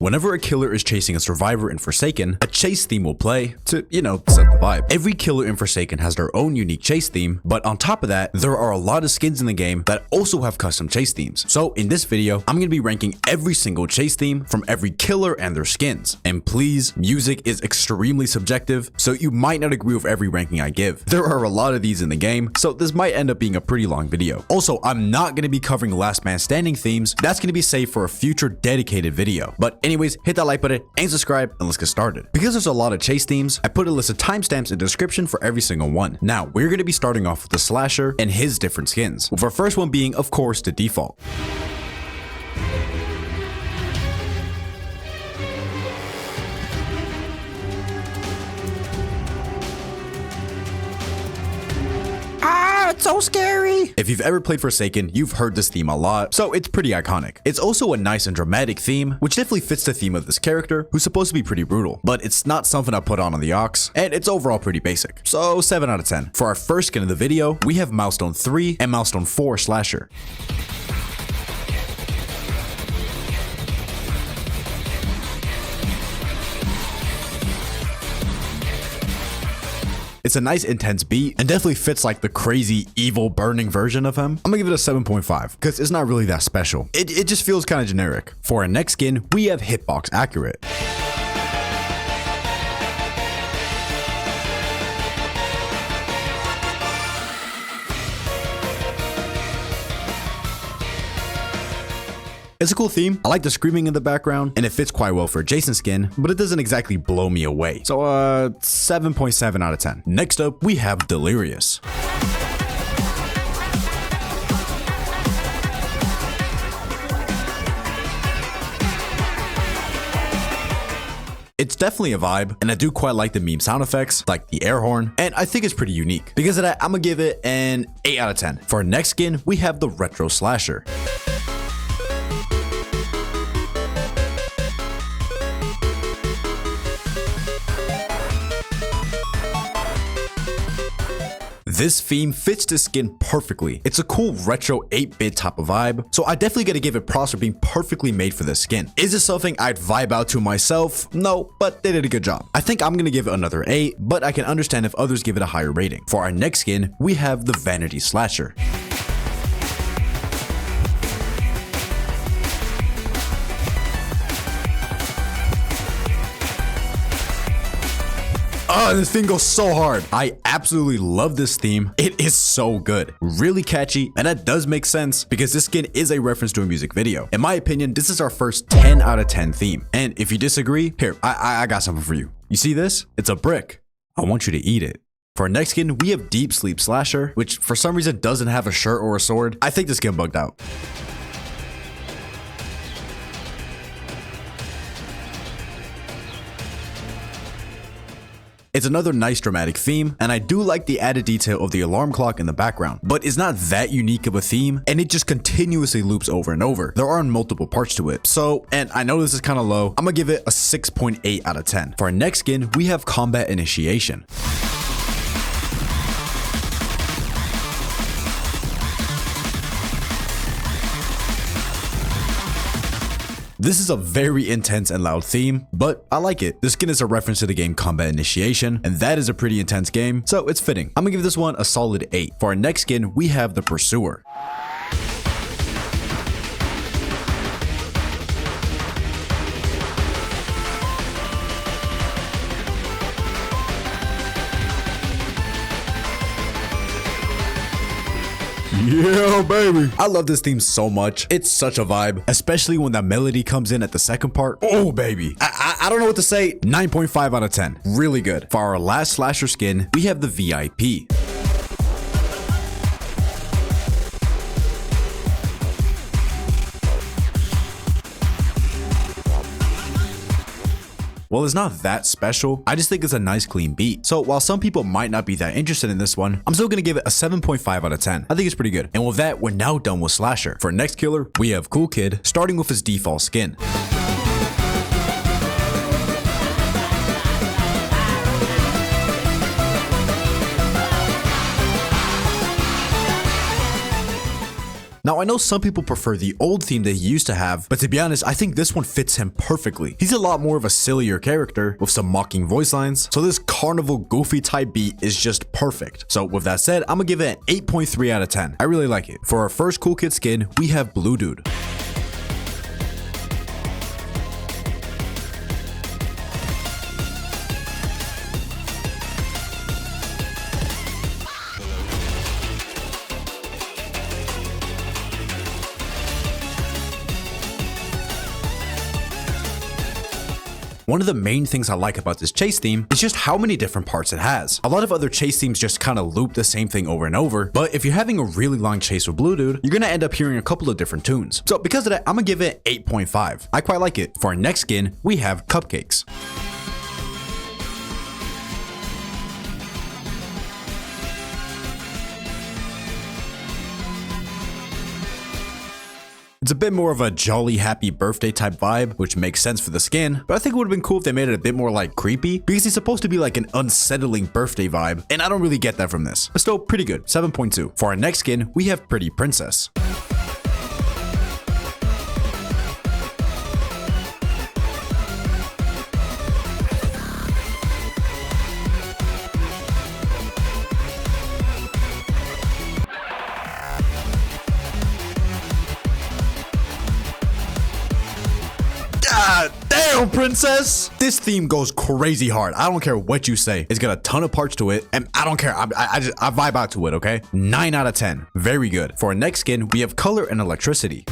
Whenever a killer is chasing a survivor in Forsaken, a chase theme will play to, set the vibe. Every killer in Forsaken has their own unique chase theme, but on top of that, there are a lot of skins in the game that also have custom chase themes. So in this video, I'm going to be ranking every single chase theme from every killer and their skins. And please, music is extremely subjective, so you might not agree with every ranking I give. There are a lot of these in the game, so this might end up being a pretty long video. Also, I'm not going to be covering Last Man Standing themes. That's going to be saved for a future dedicated video. But anyways, hit that like button and subscribe and let's get started. Because there's a lot of chase themes, I put a list of timestamps in the description for every single one. Now, we're going to be starting off with the Slasher and his different skins, with our first one being, of course, the default. It's so scary. If you've ever played Forsaken, you've heard this theme a lot, so it's pretty iconic. It's also a nice and dramatic theme, which definitely fits the theme of this character, who's supposed to be pretty brutal, but it's not something I put on the aux, and it's overall pretty basic. So 7 out of 10. For our first skin of the video, we have Milestone 3 and Milestone 4 Slasher. It's a nice intense beat and definitely fits like the crazy evil burning version of him. I'm gonna give it a 7.5 because it's not really that special. It just feels kind of generic. For our next skin, we have Hitbox Accurate. It's a cool theme. I like the screaming in the background, and it fits quite well for a Jason skin, but it doesn't exactly blow me away. So 7.7 out of 10. Next up, we have Delirious. It's definitely a vibe, and I do quite like the meme sound effects, like the air horn, and I think it's pretty unique. Because of that, I'm gonna give it an 8 out of 10. For our next skin, we have the Retro Slasher. This theme fits this skin perfectly. It's a cool retro 8-bit type of vibe, so I definitely gotta give it props for being perfectly made for this skin. Is it something I'd vibe out to myself? No, but they did a good job. I think I'm gonna give it another 8, but I can understand if others give it a higher rating. For our next skin, we have the Vanity Slasher. Oh, this thing goes so hard. I absolutely love this theme. It is so good, really catchy, and that does make sense because this skin is a reference to a music video. In my opinion, this is our first 10 out of 10 theme. And if you disagree, here, I got something for you. You see this? It's a brick. I want you to eat it. For our next skin, we have Deep Sleep Slasher, which for some reason doesn't have a shirt or a sword. I think this skin bugged out. It's another nice dramatic theme, and I do like the added detail of the alarm clock in the background, but it's not that unique of a theme, and it just continuously loops over and over. There are multiple parts to it. So, and I know this is kind of low, I'm gonna give it a 6.8 out of 10. For our next skin, we have Combat Initiation. This is a very intense and loud theme, but I like it. This skin is a reference to the game Combat Initiation, and that is a pretty intense game, so it's fitting. I'm gonna give this one a solid 8. For our next skin, we have the Pursuer. Yeah, baby. I love this theme so much. It's such a vibe, especially when that melody comes in at the second part. Oh, baby. I don't know what to say. 9.5 out of 10. Really good. For our last Slasher skin, we have the VIP. Well, it's not that special. I just think it's a nice clean beat. So while some people might not be that interested in this one, I'm still gonna give it a 7.5 out of 10. I think it's pretty good. And with that, we're now done with Slasher. For our next killer, we have Coolkidd, starting with his default skin. Now, I know some people prefer the old theme that he used to have, but to be honest, I think this one fits him perfectly. He's a lot more of a sillier character with some mocking voice lines, so this carnival goofy type beat is just perfect. So with that said, I'm gonna give it an 8.3 out of 10. I really like it. For our first Coolkidd skin, we have Bluudude. One of the main things I like about this chase theme is just how many different parts it has. A lot of other chase themes just kind of loop the same thing over and over, but if you're having a really long chase with Bluudude, you're gonna end up hearing a couple of different tunes. So because of that, I'm gonna give it 8.5. I quite like it. For our next skin, we have Cupcakes. It's a bit more of a jolly happy birthday type vibe, which makes sense for the skin, but I think it would have been cool if they made it a bit more like creepy, because he's supposed to be like an unsettling birthday vibe, and I don't really get that from this. But still pretty good, 7.2. For our next skin, we have Pr3typriincess. God damn, princess! This theme goes crazy hard. I don't care what you say. It's got a ton of parts to it, and I don't care. I vibe out to it, okay? 9 out of 10. Very good. For our next skin, we have Color and Electricity.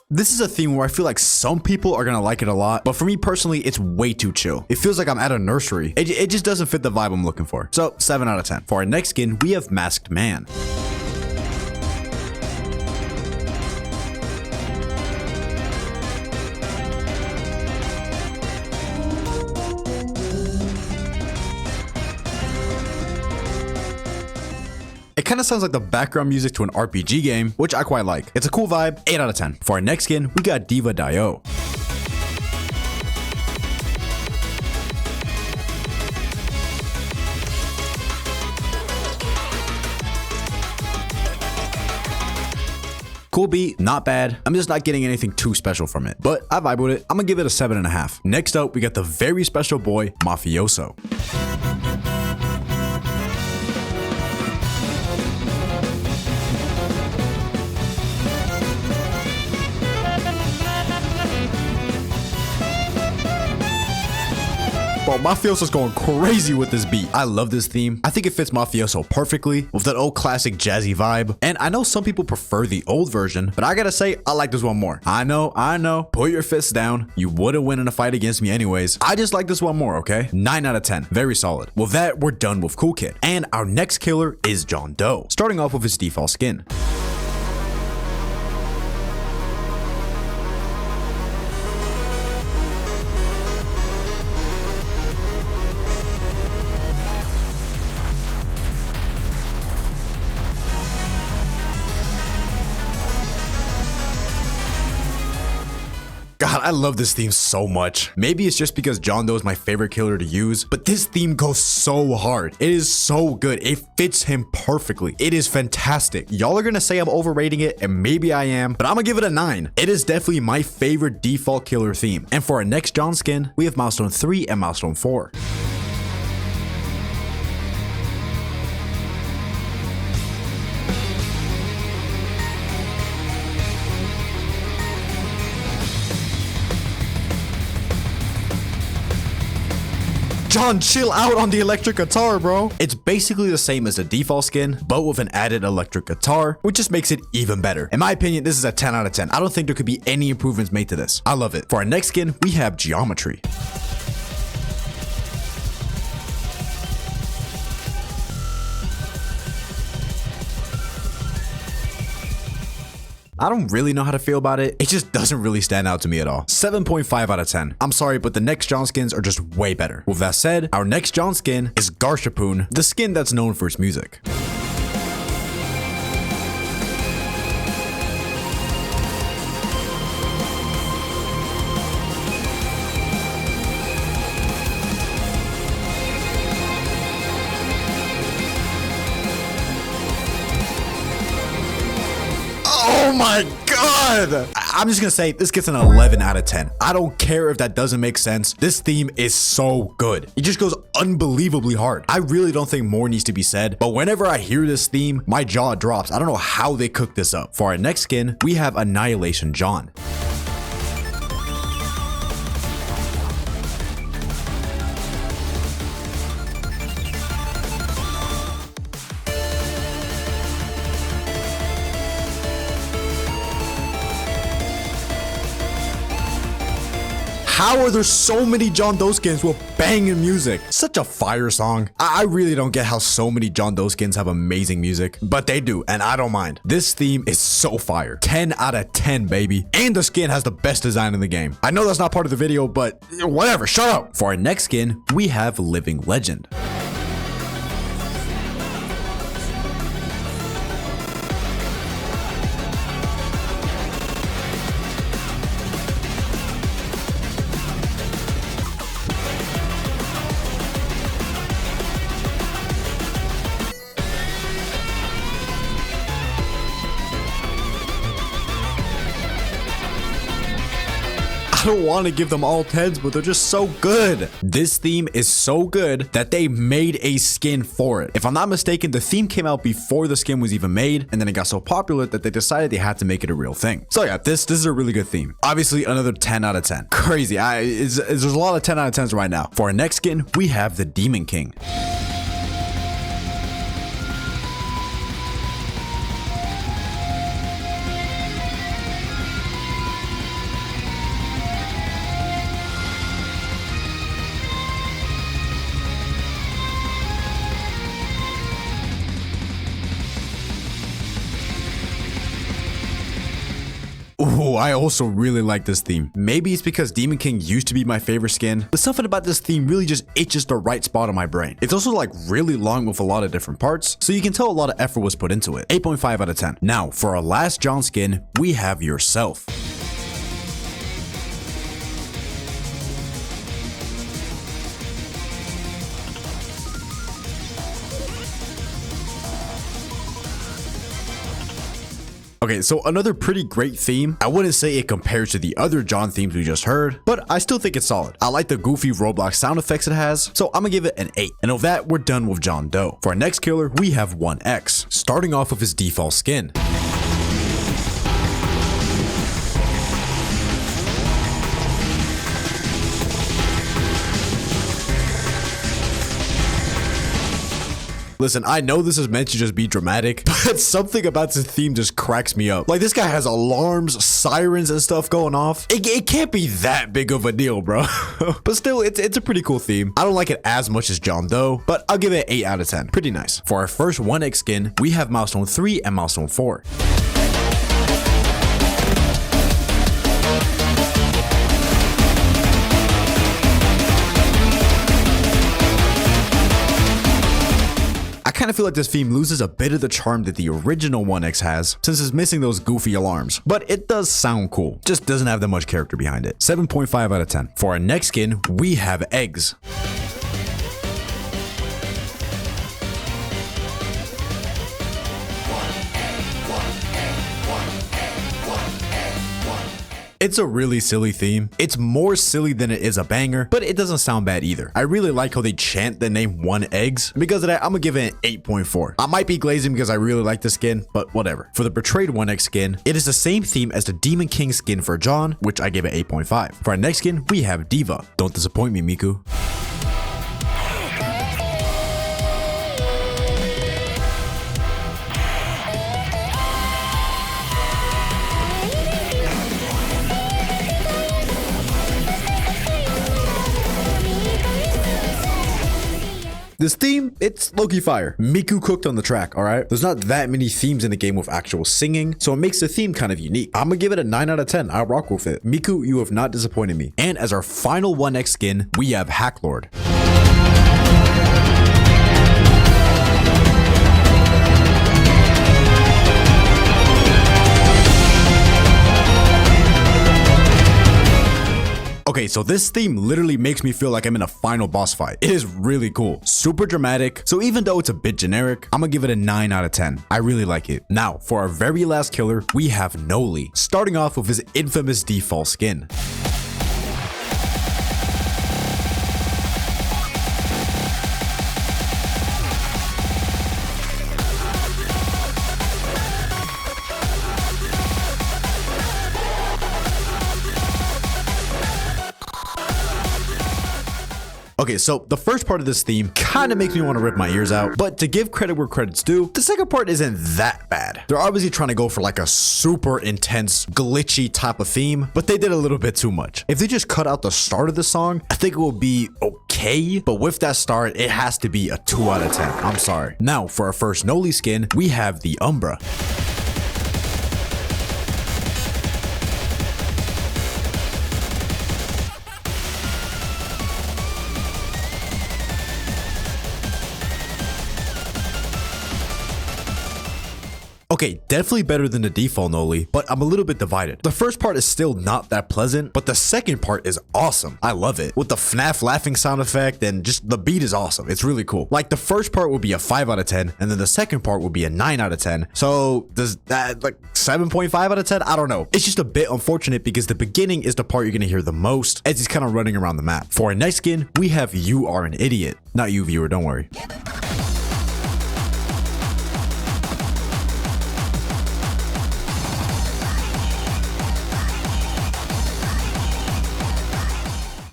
This is a theme where I feel like some people are gonna like it a lot, but for me personally, it's way too chill. It feels like I'm at a nursery. It just doesn't fit the vibe I'm looking for. So 7 out of 10. For our next skin, we have Masked Man. It kind of sounds like the background music to an RPG game, which I quite like. It's a cool vibe, 8 out of 10. For our next skin, we got DivaDayo. Cool beat, not bad. I'm just not getting anything too special from it, but I vibe with it. I'm gonna give it a 7.5. Next up, we got the very special boy, Mafioso. Bro, Mafioso's going crazy with this beat. I love this theme. I think it fits Mafioso perfectly with that old classic jazzy vibe. And I know some people prefer the old version, but I gotta say, I like this one more. I know. Put your fists down. You wouldn't win in a fight against me anyways. I just like this one more, okay? 9 out of 10. Very solid. With that, we're done with Coolkidd. And our next killer is John Doe. Starting off with his default skin. God, I love this theme so much. Maybe it's just because John Doe is my favorite killer to use, but this theme goes so hard. It is so good. It fits him perfectly. It is fantastic. Y'all are gonna say I'm overrating it, and maybe I am, but I'm gonna give it a 9. It is definitely my favorite default killer theme. And for our next John skin, we have Milestone 3 and Milestone 4. John, chill out on the electric guitar, bro. It's basically the same as the default skin, but with an added electric guitar, which just makes it even better. In my opinion, this is a 10 out of 10. I don't think there could be any improvements made to this. I love it. For our next skin, we have Geometry. I don't really know how to feel about it. It just doesn't really stand out to me at all. 7.5 out of 10. I'm sorry, but the next John skins are just way better. With that said, our next John skin is Garshapoon, the skin that's known for its music. Oh my god! I'm just gonna say this gets an 11 out of 10. I don't care if that doesn't make sense. This theme is so good. It just goes unbelievably hard. I really don't think more needs to be said, but whenever I hear this theme, my jaw drops. I don't know how they cooked this up. For our next skin, we have Annihilation John. How are there so many John Doe skins with banging music? Such a fire song. I really don't get how so many John Doe skins have amazing music, but they do, and I don't mind. This theme is so fire. 10 out of 10, baby. And the skin has the best design in the game. I know that's not part of the video, but whatever, shut up. For our next skin, we have Living Legend. I don't want to give them all 10s, but they're just so good. This theme is so good that they made a skin for it. If I'm not mistaken, the theme came out before the skin was even made, and then it got so popular that they decided they had to make it a real thing. So yeah, this is a really good theme. Obviously, another 10 out of 10. Crazy. There's a lot of 10 out of 10s right now. For our next skin, we have the Demon King. Ooh, I also really like this theme. Maybe it's because Demon King used to be my favorite skin, but something about this theme really just itches the right spot on my brain. It's also like really long with a lot of different parts, so you can tell a lot of effort was put into it. 8.5 out of 10. Now, for our last John skin, we have Yourself. Okay, so another pretty great theme. I wouldn't say it compares to the other John themes we just heard, but I still think it's solid. I like the goofy Roblox sound effects it has, so I'm gonna give it an 8. And with that, we're done with John Doe. For our next killer, we have 1X, starting off with his default skin. Listen, I know this is meant to just be dramatic, but something about this theme just cracks me up. Like, this guy has alarms, sirens, and stuff going off. It can't be that big of a deal, bro. But still, it's a pretty cool theme. I don't like it as much as John Doe, but I'll give it an 8 out of 10. Pretty nice. For our first 1X skin, we have Milestone 3 and Milestone 4. I kind of feel like this theme loses a bit of the charm that the original 1X has, since it's missing those goofy alarms, but it does sound cool, just doesn't have that much character behind it. 7.5 out of 10. For our next skin, we have Eggs. It's a really silly theme. It's more silly than it is a banger, but it doesn't sound bad either. I really like how they chant the name 1Eggs. Because of that, I'm gonna give it an 8.4. I might be glazing because I really like the skin, but whatever. For the Betrayed 1X skin, it is the same theme as the Demon King skin for John, which I give it 8.5. For our next skin, we have Diva. Don't disappoint me, Miku. This theme, it's low-key fire. Miku cooked on the track, alright? There's not that many themes in the game with actual singing, so it makes the theme kind of unique. I'm gonna give it a 9 out of 10. I'll rock with it. Miku, you have not disappointed me. And as our final 1X skin, we have Hacklord. Okay, so this theme literally makes me feel like I'm in a final boss fight. It is really cool, super dramatic. So even though it's a bit generic, I'm gonna give it a 9 out of 10. I really like it. Now, for our very last killer, we have Noli, starting off with his infamous default skin. Okay, so the first part of this theme kind of makes me want to rip my ears out, but to give credit where credit's due, the second part isn't that bad. They're obviously trying to go for like a super intense, glitchy type of theme, but they did a little bit too much. If they just cut out the start of the song, I think it will be okay, but with that start, it has to be a 2 out of 10. I'm sorry. Now, for our first Noli skin, we have the Umbra. Okay, definitely better than the default Noli, but I'm a little bit divided. The first part is still not that pleasant, but the second part is awesome. I love it. With the FNAF laughing sound effect and just the beat is awesome. It's really cool. Like the first part will be a 5 out of 10, and then the second part will be a 9 out of 10. So does that like 7.5 out of 10? I don't know. It's just a bit unfortunate because the beginning is the part you're gonna hear the most as he's kind of running around the map. For our next skin, we have You Are an Idiot. Not you, viewer, don't worry.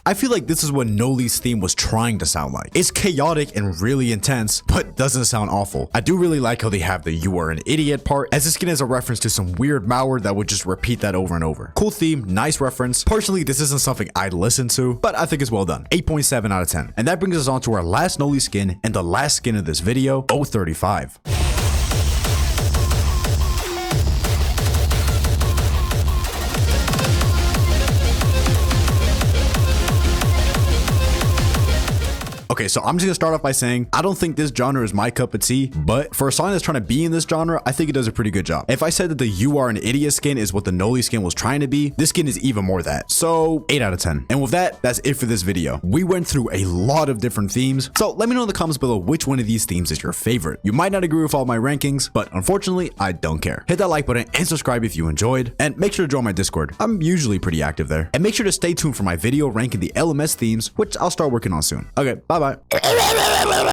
I feel like this is what Noli's theme was trying to sound like. It's chaotic and really intense, but doesn't sound awful. I do really like how they have the You Are an Idiot part, as this skin is a reference to some weird malware that would just repeat that over and over. Cool theme, nice reference. Personally, this isn't something I'd listen to, but I think it's well done. 8.7 out of 10. And that brings us on to our last Noli skin and the last skin of this video, 035. Okay, so I'm just gonna start off by saying I don't think this genre is my cup of tea, but for a song that's trying to be in this genre, I think it does a pretty good job. If I said that the You Are an Idiot skin is what the Noli skin was trying to be, this skin is even more that. So 8 out of 10. And with that, that's it for this video. We went through a lot of different themes, so let me know in the comments below which one of these themes is your favorite. You might not agree with all my rankings, but unfortunately, I don't care. Hit that like button and subscribe if you enjoyed, and make sure to join my Discord. I'm usually pretty active there. And make sure to stay tuned for my video ranking the LMS themes, which I'll start working on soon. Okay, bye bye.